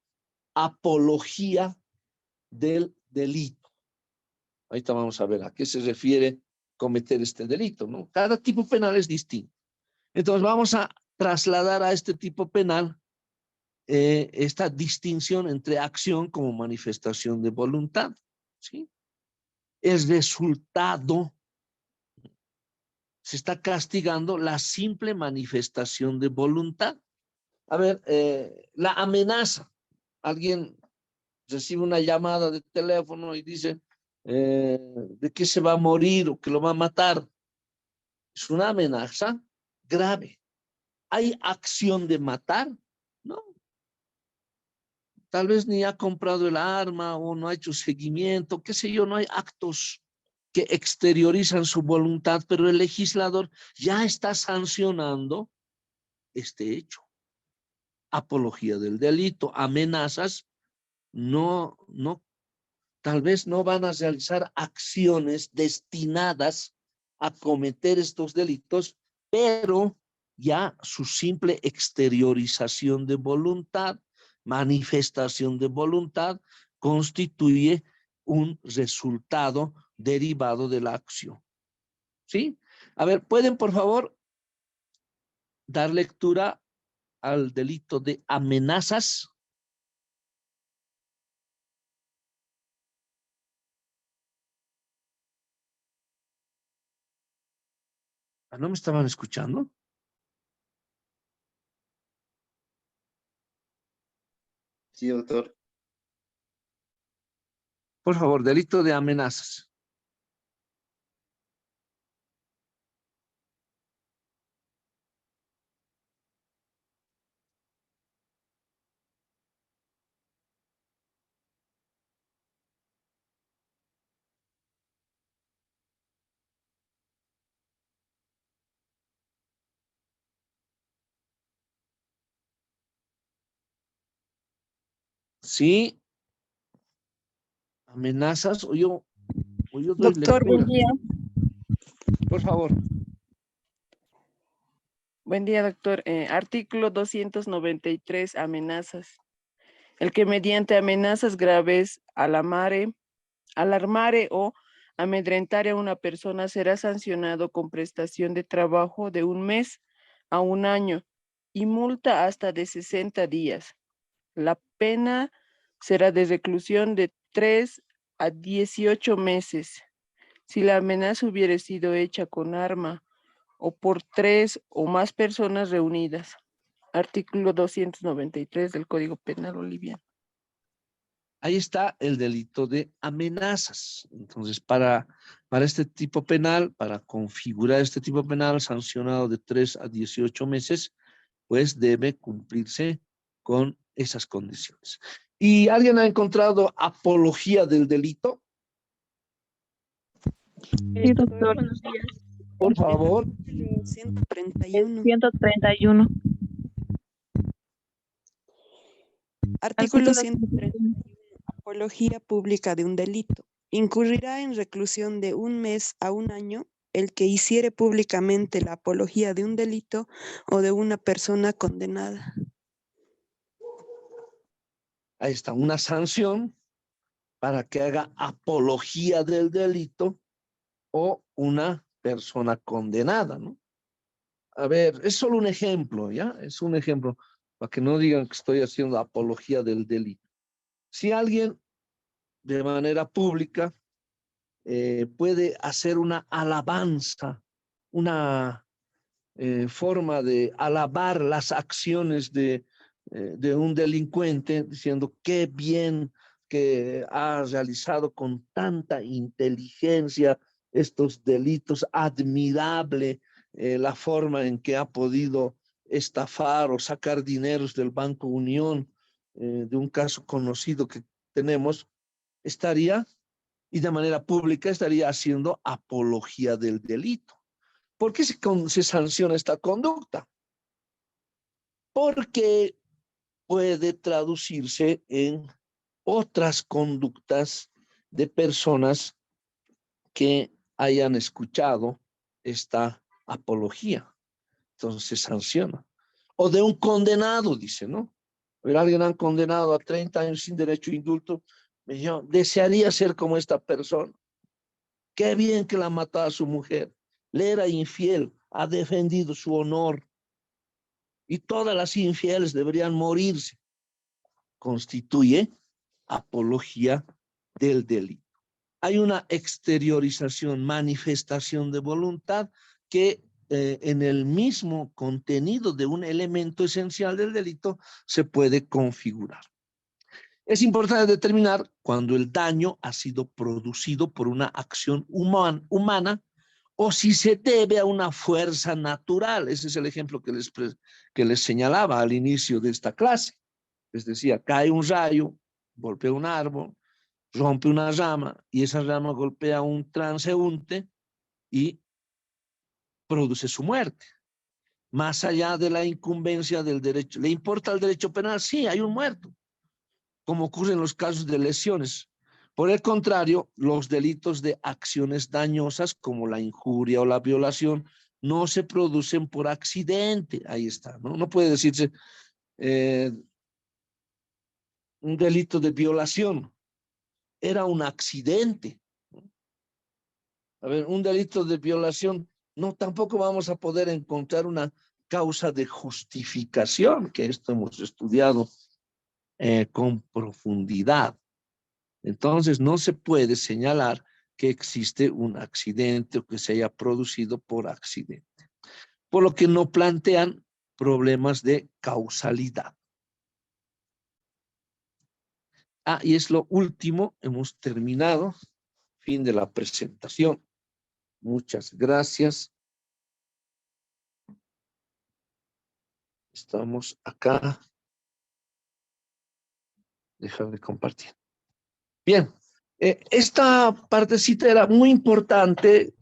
apología del delito. Ahorita vamos a ver a qué se refiere cometer este delito, ¿no? Cada tipo penal es distinto. Entonces vamos a trasladar a este tipo penal esta distinción entre acción como manifestación de voluntad, ¿sí? El resultado, se está castigando la simple manifestación de voluntad. A ver, la amenaza. Alguien recibe una llamada de teléfono y dice de que se va a morir o que lo va a matar. Es una amenaza grave. ¿Hay acción de matar? No. Tal vez ni ha comprado el arma o no ha hecho seguimiento, qué sé yo, no hay actos que exteriorizan su voluntad, pero el legislador ya está sancionando este hecho. Apología del delito, amenazas, no tal vez no van a realizar acciones destinadas a cometer estos delitos, pero ya su simple exteriorización de voluntad, manifestación de voluntad, constituye un resultado derivado de la acción. ¿Sí? A ver, ¿pueden por favor dar lectura al delito de amenazas? ¿No me estaban escuchando? Sí, doctor. Por favor, delito de amenazas. Sí, amenazas o yo doy Doctor, lectura. buen día. Por favor. Buen día, doctor. Artículo 293, amenazas. El que mediante amenazas graves alarmare o amedrentare a una persona será sancionado con prestación de trabajo de 1 mes a 1 año y multa hasta de 60 días. La pena será de reclusión de 3 a 18 meses. Si la amenaza hubiere sido hecha con arma o por 3 o más personas reunidas. Artículo 293 del Código Penal Boliviano. Ahí está el delito de amenazas. Entonces, para este tipo penal, para configurar este tipo penal sancionado de 3 a 18 meses, pues debe cumplirse con esas condiciones. ¿Y alguien ha encontrado apología del delito? Sí, doctor. Buenos días. Por favor. 131. 131. Artículo 131. Apología pública de un delito. Incurrirá en reclusión de 1 mes a 1 año el que hiciere públicamente la apología de un delito o de una persona condenada. Ahí está, una sanción para que haga apología del delito o una persona condenada, ¿no? A ver, es solo un ejemplo, ¿ya? Es un ejemplo, para que no digan que estoy haciendo apología del delito. Si alguien de manera pública puede hacer una alabanza, una forma de alabar las acciones de un delincuente, diciendo qué bien que ha realizado con tanta inteligencia estos delitos, admirable la forma en que ha podido estafar o sacar dineros del Banco Unión, de un caso conocido que tenemos, estaría, y de manera pública, estaría haciendo apología del delito. ¿Por qué se sanciona esta conducta? Porque puede traducirse en otras conductas de personas que hayan escuchado esta apología. Entonces se sanciona. O de un condenado, dice, ¿no? Pero alguien han condenado a 30 años sin derecho a indulto. Yo desearía ser como esta persona. Qué bien que la mató a su mujer. Le era infiel, ha defendido su honor. Y todas las infieles deberían morirse. Constituye apología del delito. Hay una exteriorización, manifestación de voluntad que en el mismo contenido de un elemento esencial del delito se puede configurar. Es importante determinar cuando el daño ha sido producido por una acción humana o si se debe a una fuerza natural. Ese es el ejemplo que les señalaba al inicio de esta clase. Les decía, cae un rayo, golpea un árbol, rompe una rama y esa rama golpea a un transeúnte y produce su muerte. Más allá de la incumbencia del derecho. ¿Le importa el derecho penal? Sí, hay un muerto, como ocurre en los casos de lesiones. Por el contrario, los delitos de acciones dañosas como la injuria o la violación no se producen por accidente. Ahí está, ¿no? No puede decirse un delito de violación. Era un accidente. A ver, un delito de violación, no, tampoco vamos a poder encontrar una causa de justificación, que esto hemos estudiado con profundidad. Entonces, no se puede señalar que existe un accidente o que se haya producido por accidente, por lo que no plantean problemas de causalidad. Y es lo último, hemos terminado. Fin de la presentación. Muchas gracias. Estamos acá. Dejar de compartir. Bien, esta partecita era muy importante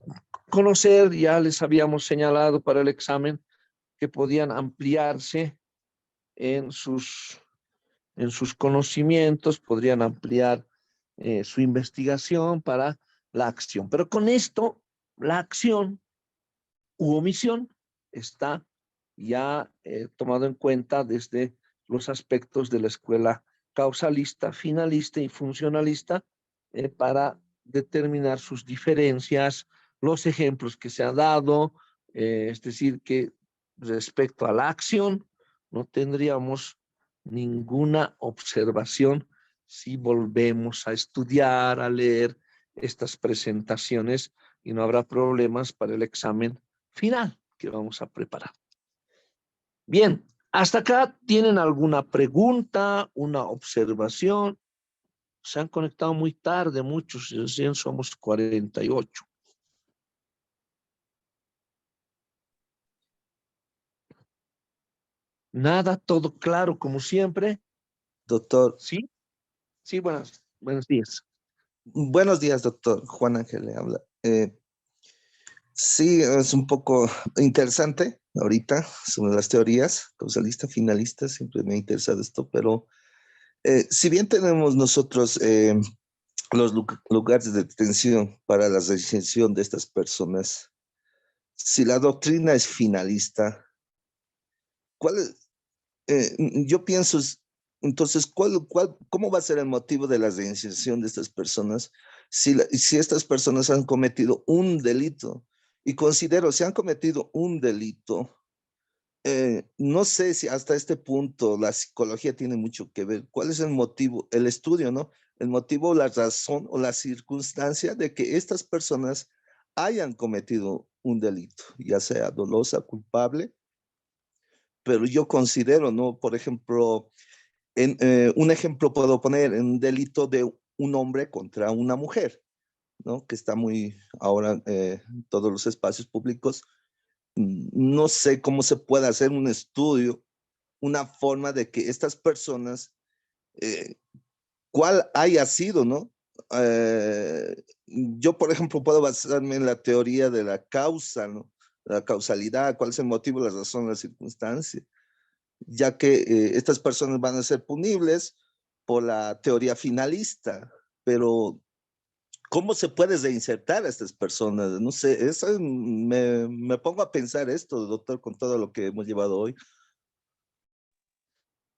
conocer, ya les habíamos señalado para el examen que podían ampliarse en sus conocimientos, podrían ampliar su investigación para la acción. Pero con esto, la acción u omisión está ya tomado en cuenta desde los aspectos de la escuela causalista, finalista y funcionalista para determinar sus diferencias, los ejemplos que se han dado, es decir, que respecto a la acción no tendríamos ninguna observación si volvemos a estudiar, a leer estas presentaciones y no habrá problemas para el examen final que vamos a preparar. Bien, hasta acá tienen alguna pregunta, una observación. Se han conectado muy tarde muchos, recién somos 48. Nada, todo claro como siempre. Doctor, ¿Sí? Sí, buenos días. buenos días, doctor. Juan Ángel le habla. Sí, es un poco interesante ahorita sobre las teorías, causalista, finalista, siempre me ha interesado esto, pero si bien tenemos nosotros los lugares de detención para la reinserción de estas personas, si la doctrina es finalista, ¿cuál es? Yo pienso, entonces, ¿cómo va a ser el motivo de la reinserción de estas personas si estas personas han cometido un delito? Y considero, si han cometido un delito, no sé si hasta este punto la psicología tiene mucho que ver. ¿Cuál es el motivo, el estudio, ¿no? El motivo, la razón o la circunstancia de que estas personas hayan cometido un delito, ya sea dolosa, culpable, pero yo considero, ¿no? Por ejemplo, un ejemplo puedo poner en un delito de un hombre contra una mujer, ¿no? Que está muy ahora en todos los espacios públicos. No sé cómo se puede hacer un estudio, una forma de que estas personas, cuál haya sido, ¿no? Yo, por ejemplo, puedo basarme en la teoría de la causa, ¿no? La causalidad, cuál es el motivo, la razón, la circunstancia, ya que estas personas van a ser punibles por la teoría finalista, pero ¿cómo se puede reinsertar a estas personas? No sé, me pongo a pensar esto, doctor, con todo lo que hemos llevado hoy.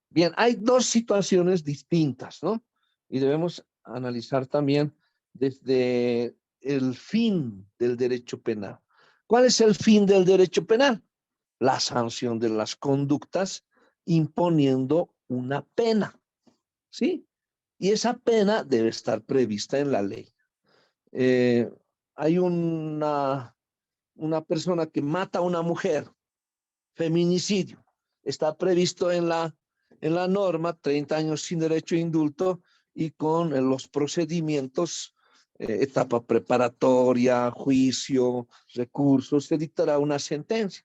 Bien, hay dos situaciones distintas, ¿no? Y debemos analizar también desde el fin del derecho penal. ¿Cuál es el fin del derecho penal? La sanción de las conductas imponiendo una pena, ¿sí? Y esa pena debe estar prevista en la ley. Hay una persona que mata a una mujer, feminicidio, está previsto en la norma, 30 años sin derecho a indulto y con los procedimientos, etapa preparatoria, juicio, recursos, se dictará una sentencia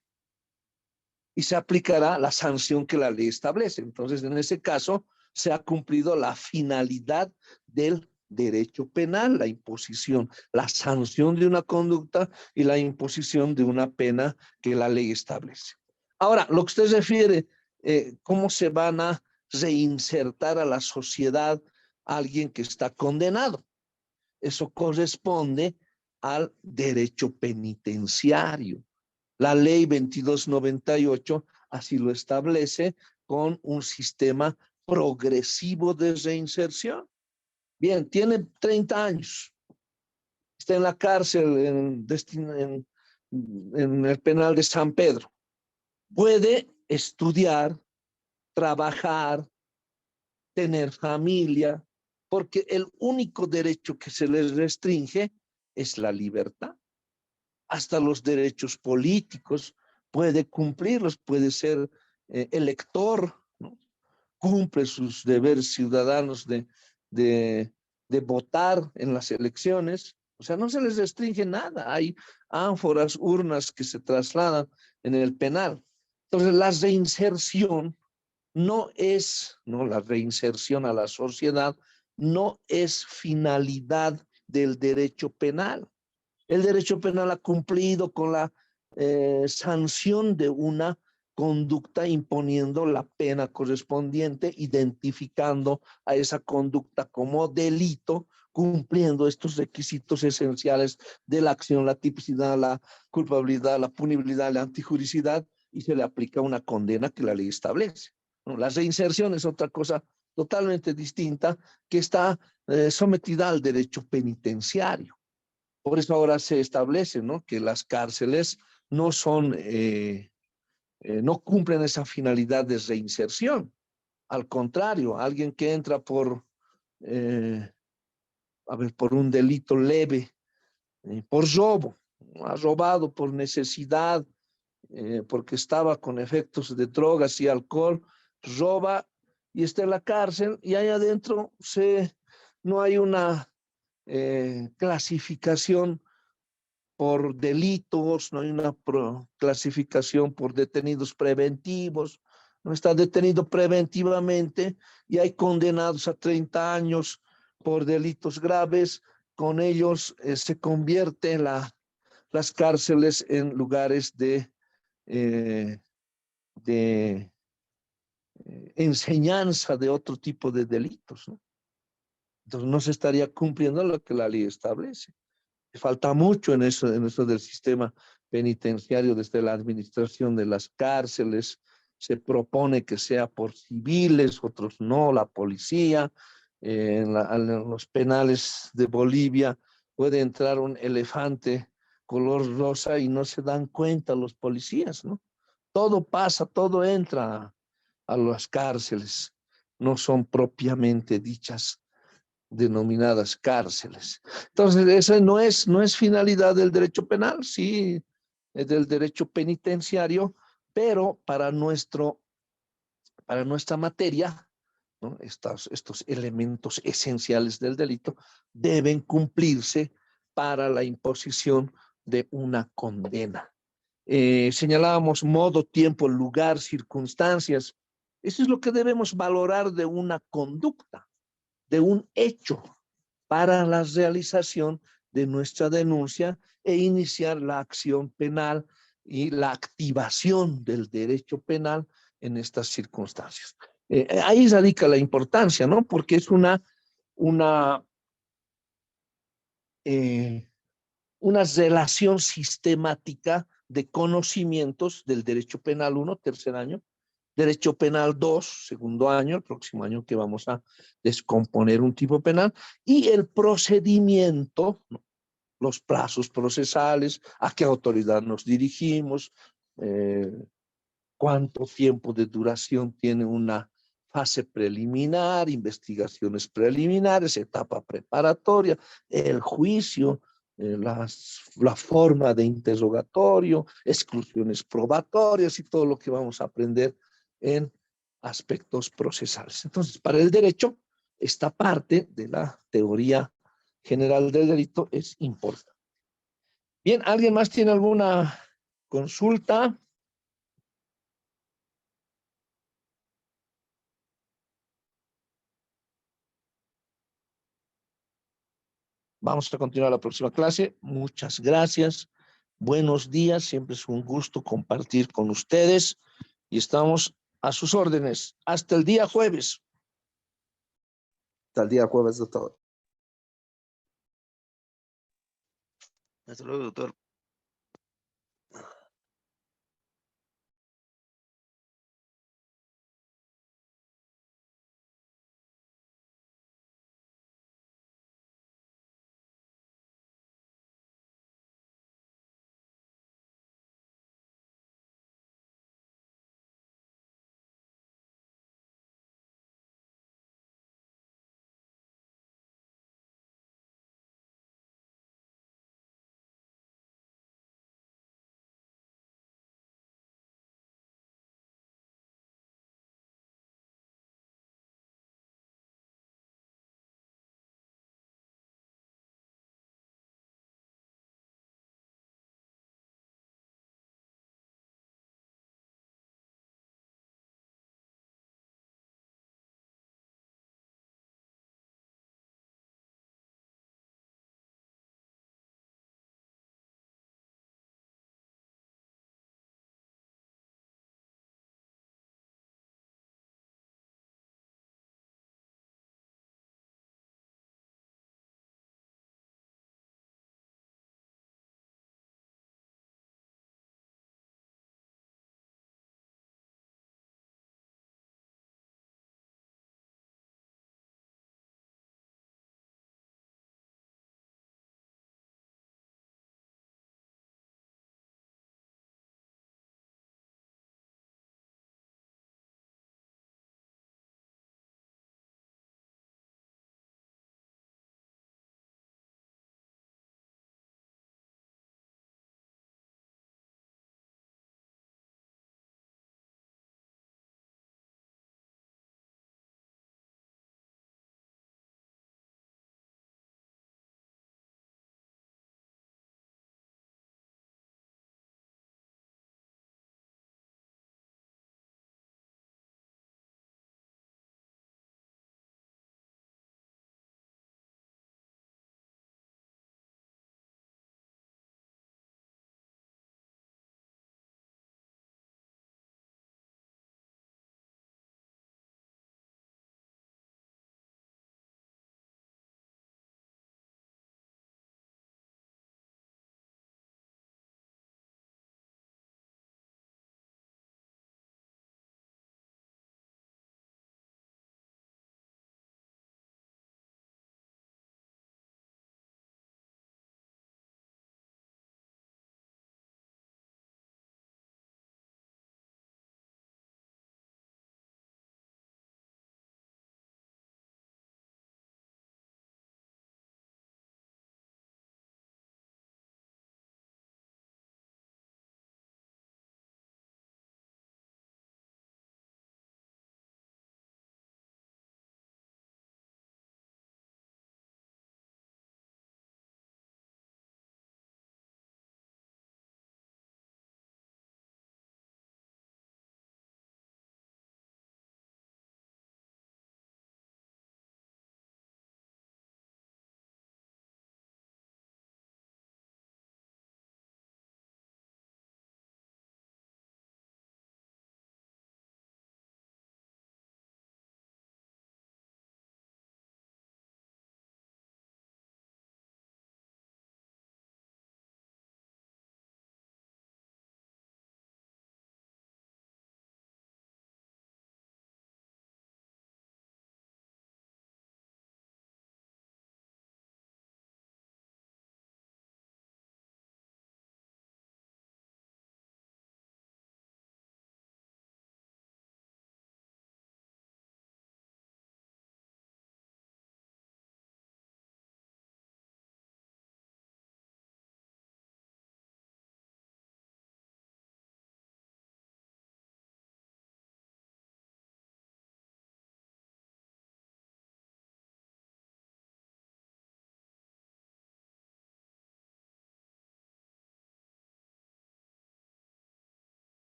y se aplicará la sanción que la ley establece. Entonces, en ese caso, se ha cumplido la finalidad del derecho penal, la imposición, la sanción de una conducta y la imposición de una pena que la ley establece. Ahora, lo que usted refiere, ¿cómo se van a reinsertar a la sociedad a alguien que está condenado? Eso corresponde al derecho penitenciario. La ley 2298 así lo establece con un sistema progresivo de reinserción. Bien, tiene 30 años. Está en la cárcel en el penal de San Pedro. Puede estudiar, trabajar, tener familia, porque el único derecho que se les restringe es la libertad. Hasta los derechos políticos puede cumplirlos, puede ser elector, ¿no? Cumple sus deberes ciudadanos de votar en las elecciones. O sea, no se les restringe nada. Hay ánforas, urnas que se trasladan en el penal. Entonces, la reinserción la reinserción a la sociedad no es finalidad del derecho penal. El derecho penal ha cumplido con la sanción de una conducta imponiendo la pena correspondiente, identificando a esa conducta como delito, cumpliendo estos requisitos esenciales de la acción, la tipicidad, la culpabilidad, la punibilidad, la antijuricidad, y se le aplica una condena que la ley establece. ¿No? La reinserción es otra cosa totalmente distinta que está sometida al derecho penitenciario. Por eso ahora se establece, ¿no?, que las cárceles no son, no cumplen esa finalidad de reinserción. Al contrario, alguien que entra por un delito leve, por robo, ha robado por necesidad, porque estaba con efectos de drogas y alcohol, roba y está en la cárcel, y ahí adentro no hay una clasificación por delitos, no hay una clasificación por detenidos preventivos, no está detenido preventivamente y hay condenados a 30 años por delitos graves. Con ellos se convierten las cárceles en lugares de enseñanza de otro tipo de delitos, ¿no? Entonces no se estaría cumpliendo lo que la ley establece. Falta mucho en eso del sistema penitenciario, desde la administración de las cárceles. Se propone que sea por civiles, otros no, la policía. En los penales de Bolivia puede entrar un elefante color rosa y no se dan cuenta los policías, ¿no? Todo pasa, todo entra a las cárceles. No son propiamente dichas denominadas cárceles. Entonces, esa no es finalidad del derecho penal, sí, es del derecho penitenciario, pero para nuestra materia, ¿no?, estos elementos esenciales del delito deben cumplirse para la imposición de una condena. Señalábamos modo, tiempo, lugar, circunstancias. Eso es lo que debemos valorar de una conducta, de un hecho, para la realización de nuestra denuncia e iniciar la acción penal y la activación del derecho penal en estas circunstancias. Ahí radica la importancia, ¿no? Porque es una relación sistemática de conocimientos del derecho penal 1, tercer año, derecho penal 2, segundo año, el próximo año que vamos a descomponer un tipo penal, y el procedimiento, ¿no?, los plazos procesales, a qué autoridad nos dirigimos, cuánto tiempo de duración tiene una fase preliminar, investigaciones preliminares, etapa preparatoria, el juicio, la forma de interrogatorio, exclusiones probatorias y todo lo que vamos a aprender en aspectos procesales. Entonces, para el derecho, esta parte de la teoría general del delito es importante. Bien, ¿alguien más tiene alguna consulta? Vamos a continuar la próxima clase. Muchas gracias. Buenos días. Siempre es un gusto compartir con ustedes y estamos a sus órdenes. Hasta el día jueves. Hasta el día jueves, doctor. Hasta luego, doctor.